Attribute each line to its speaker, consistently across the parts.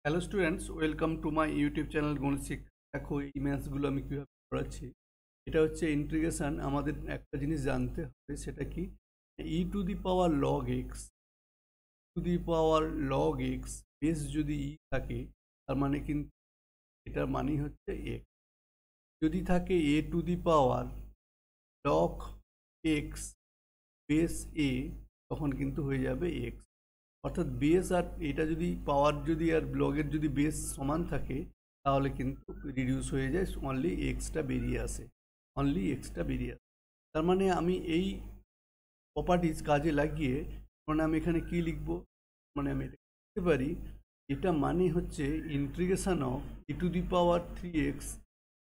Speaker 1: Hello students, welcome to my YouTube channel গণিত শিক্ষা। দেখো এই ম্যাথসগুলো আমি কীভাবে করাচ্ছি। এটা হচ্ছে ইন্টিগ্রেশন। আমাদের একটা জিনিস জানতে হবে, সেটা কি, e to the power log x, to the power log x base যদি ই থাকে, তার মানে কিন্তু এটার মানেই হচ্ছে এক্স। যদি থাকে a to the power log x base a, তখন কিন্তু হয়ে যাবে এক্স। অর্থাৎ বেস আর এটা যদি পাওয়ার যদি আর ব্লগের যদি বেস সমান থাকে, তাহলে কিন্তু রিডিউস হয়ে যায়, অনলি এক্সটা বেরিয়ে আসে, অনলি এক্সটা বেরিয়ে আসে। তার মানে আমি এই প্রপার্টিজ কাজে লাগিয়ে, মানে আমি এখানে কি লিখব, মানে আমি এটা লিখতে পারি, এটা মানে হচ্ছে integration of e to the power 3x,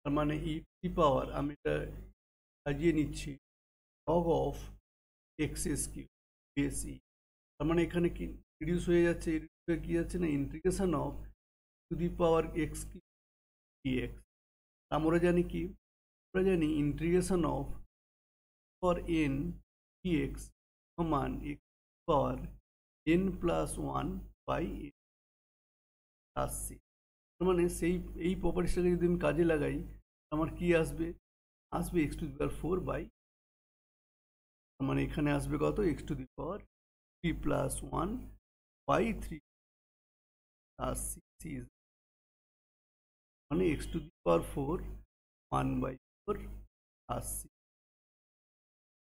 Speaker 1: তার মানে ই টু দি পাওয়ার, আমি এটা সাজিয়ে নিচ্ছি, log of x S Q base e. তার মানে এখানে কি রিডিউস হয়ে যাচ্ছে, কি যাচ্ছে না, integration of to the power x কি ডিএক্স। আমরা জানি কি, আমরা জানি integration of for n dx সমান x power n plus one by n plus C. তার মানে এই প্রপার্টিটাকে যদি আমি কাজে লাগাই, আমার কি আসবে, x to the power 4 by, তার মানে এখানে আসবে কত, x to the power 3 plus 1 by 3 plus C, মানে x to the power 4 1/4 plus C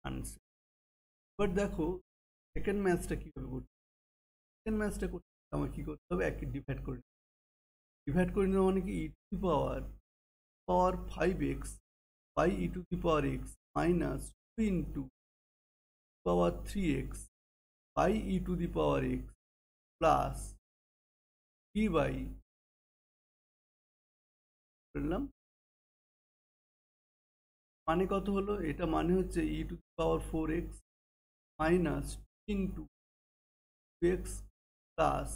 Speaker 1: answer. এবার দেখো সেকেন্ড ম্যাথসটা কীভাবে করতে, সেকেন্ড ম্যাথসটা করতে আমার কী করতে হবে, একে ডিভাইড করে নেওয়া, মানে কি e to the power power 5x by e to the power x minus 2 into power 3x by e to the power x plus 3 by, বললাম মানে কত হলো, এটা মানে হচ্ছে e to the power 4x minus into 2x plus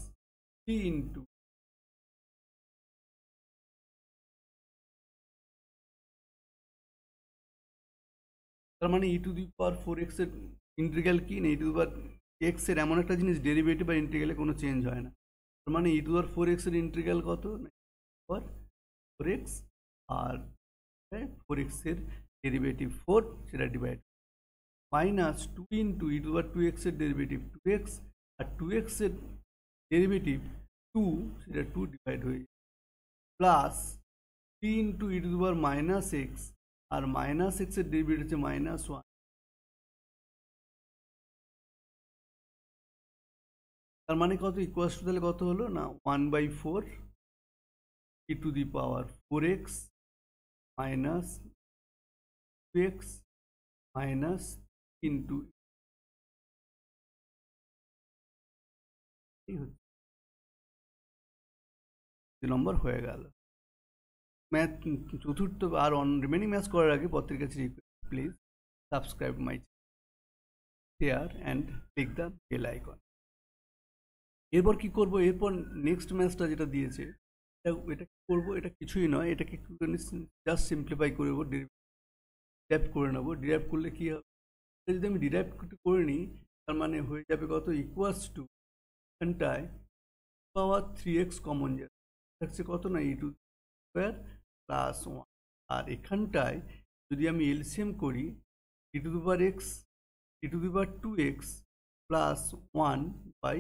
Speaker 1: 3 into, তার মানে e to the power 4x এর ইন্টিগ্রাল কি না, e to the power x এর এমন একটা জিনিস, ডেরিভেটিভ বা ইন্টিগ্রালে কোনো চেঞ্জ হয় না। তার মানে e to the power 4x এর ইন্টিগ্রাল কত, পাওয়ার 4x, আর 4x এর ডেরিভেটিভ 4, সেটা divide minus 2 into e to the power 2x এর ডেরিভেটিভ 2x, আর 2x এর ডেরিভেটিভ 2, সেটা 2 ডিভাইড হয়ে যায়, plus 3 into e to the power minus x, আর মাইনাস এক্স এর ডেরিভেটিভ হচ্ছে -1। তার মানে কত, ইকুয়ালস টু তাহলে কত হলো না, 1/4 e to the power 4x minus 2x minus into, এই হচ্ছে 2 নম্বর হয়ে গেল ম্যাথ। চতুর্থ আর রিমেনিং ম্যাথস করার আগে প্রত্যেকের কাছে request, please subscribe my share and click the bell icon. এরপর কি করব, এরপর নেক্সট ম্যাথসটা যেটা দিয়েছে, এটা কি করবো, এটা কিছুই নয়, এটাকে জাস্ট সিম্পলিফাই করব, ডিরাইভ করে নেবো। ডিরাইভ করলে কি হবে, যদি আমি ডিরাইভ করে নিই, তার মানে হয়ে যাবে কত, ইকুয়ালস টু, এখানটায় পাওয়ার 3x কমন যাবে, থাকছে কত না, ই টু স্কোয়ার প্লাস 1, আর এখানটায় যদি আমি এলসিএম করি, e to the power x, e to the power 2x plus 1 by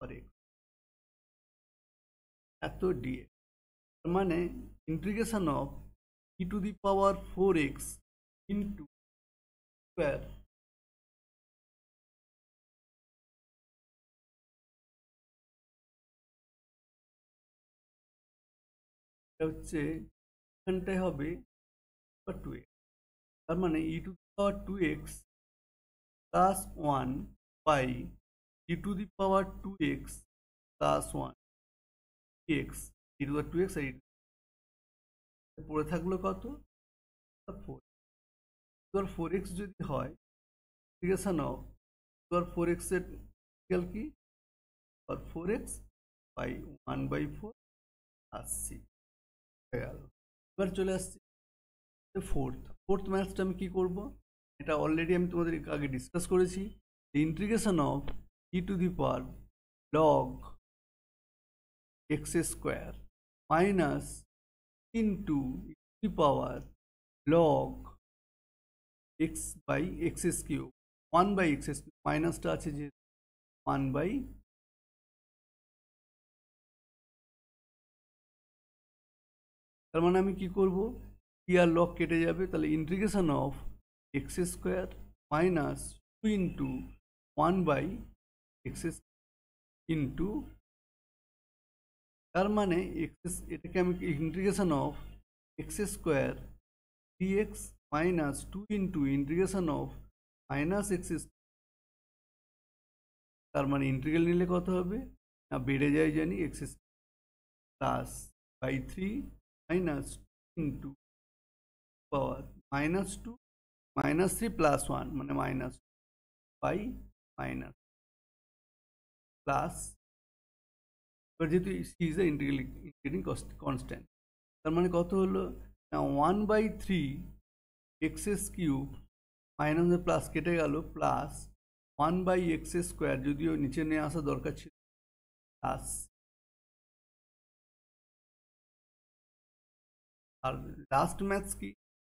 Speaker 1: x এত ডিএক্স, তার মানে integration of e to the power 4x into square হচ্ছে, এখানটায় হবে 2x, তার মানে e to the power 2x plus 1 by e to the power 2x plus 1 x, e to the power 2x, আর পড়ে থাকলো কত, 4। 4x যদি হয়, ইন্টিগ্রেশন অফ 4x এর ইন্টিগ্রাল কি, 4x বাই 1/4 আর সি হয়ে গেল। এবার চলে আসছি ফোর্থ ম্যাথসটা আমি কি করব, এটা অলরেডি আমি তোমাদের আগে ডিসকাস করেছি, integration of e to the power log x square minus into two power log x by x cube 1 by x cube, মাইনাসটা আছে যে 1 বাই, তার মানে আমি কি করব, টি আর লগ কেটে যাবে, তাহলে integration of x square minus 2 into 1 by x into, তার মানে এক্স, এটাকে আমি integration of x square dx minus 2 into integration of minus x, তার মানে ইন্টিগ্রাল নিলে কত হবে না, বেড়ে যায় জানি, x plus by 3 minus into power minus 2 minus 3 plus 1 মানে মাইনাস বাই মাইনাস প্লাস, এবার যেহেতু C is the integrating constant, তার মানে কত হলো না 1 by 3 x cube minus plus কেটে গেল প্লাস 1 বাই এক্স স্কোয়ার, যদিও নিচে নিয়ে আসা দরকার ছিল, প্লাস, আর লাস্ট ম্যাথস কি,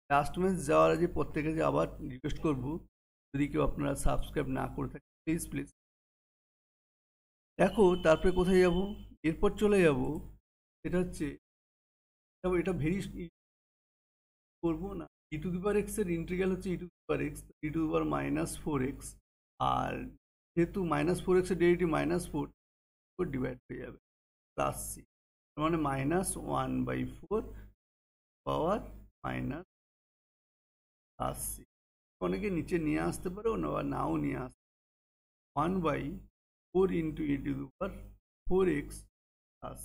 Speaker 1: লাস্ট ম্যাথস যাওয়ার আগে প্রত্যেকে যে আবার রিকোয়েস্ট করবো, যদি কেউ আপনারা সাবস্ক্রাইব না করে থাকেন প্লিজ প্লিজ দেখো, তারপরে কোথায় যাব, এরপর চলে যাব, এটা হচ্ছে এটা ভেরি করবো না, e to the power x এর ইন্টিগ্রাল হচ্ছে e to the power x, e to the power minus 4x, আর যেহেতু মাইনাস 4x এর ডেরিভেটিভ মাইনাস 4 ডিভাইড হয়ে যাবে প্লাস সি, মানে minus 1/4 power minus plus C, অনেকে নিচে নিয়ে আসতে পারে বা নাও নিয়ে আসতে, 1/4 into e to the power 4x plus